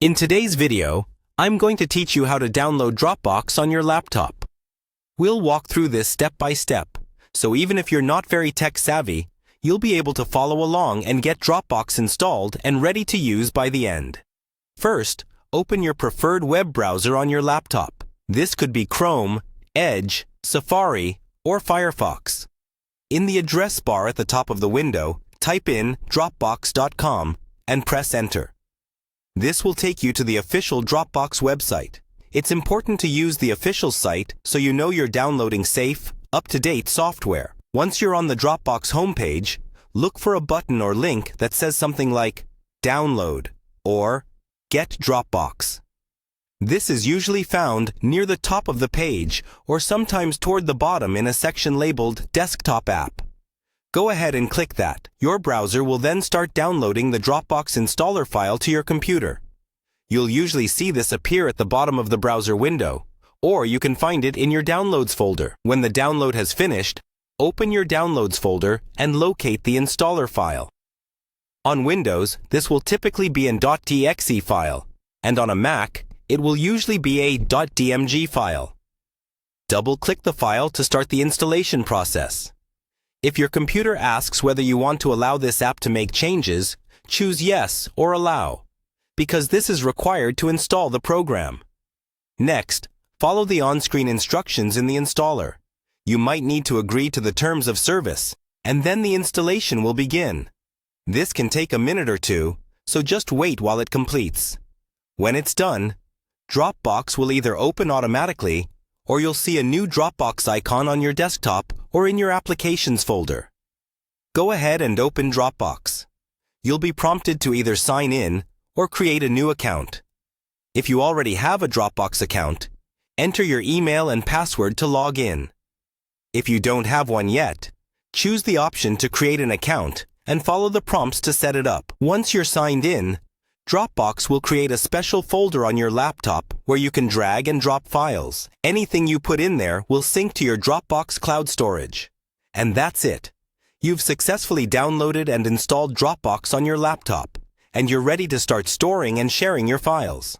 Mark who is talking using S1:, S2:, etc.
S1: In today's video, I'm going to teach you how to download Dropbox on your laptop. We'll walk through this step by step, so even if you're not very tech-savvy, you'll be able to follow along and get Dropbox installed and ready to use by the end. First, open your preferred web browser on your laptop. This could be Chrome, Edge, Safari, or Firefox. In the address bar at the top of the window, type in dropbox.com and press Enter. This will take you to the official Dropbox website. It's important to use the official site so you know you're downloading safe, up-to-date software. Once you're on the Dropbox homepage, look for a button or link that says something like Download or Get Dropbox. This is usually found near the top of the page or sometimes toward the bottom in a section labeled Desktop App. Go ahead and click that. Your browser will then start downloading the Dropbox installer file to your computer. You'll usually see this appear at the bottom of the browser window, or you can find it in your Downloads folder. When the download has finished, open your Downloads folder and locate the installer file. On Windows, this will typically be an .exe file, and on a Mac, it will usually be a .dmg file. Double-click the file to start the installation process. If your computer asks whether you want to allow this app to make changes, choose Yes or Allow, because this is required to install the program. Next, follow the on-screen instructions in the installer. You might need to agree to the terms of service, and then the installation will begin. This can take a minute or two, so just wait while it completes. When it's done, Dropbox will either open automatically, or you'll see a new Dropbox icon on your desktop or in your Applications folder. Go ahead and open Dropbox. You'll be prompted to either sign in or create a new account. If you already have a Dropbox account, enter your email and password to log in. If you don't have one yet, choose the option to create an account and follow the prompts to set it up. Once you're signed in, Dropbox will create a special folder on your laptop where you can drag and drop files. Anything you put in there will sync to your Dropbox cloud storage. And that's it. You've successfully downloaded and installed Dropbox on your laptop, and you're ready to start storing and sharing your files.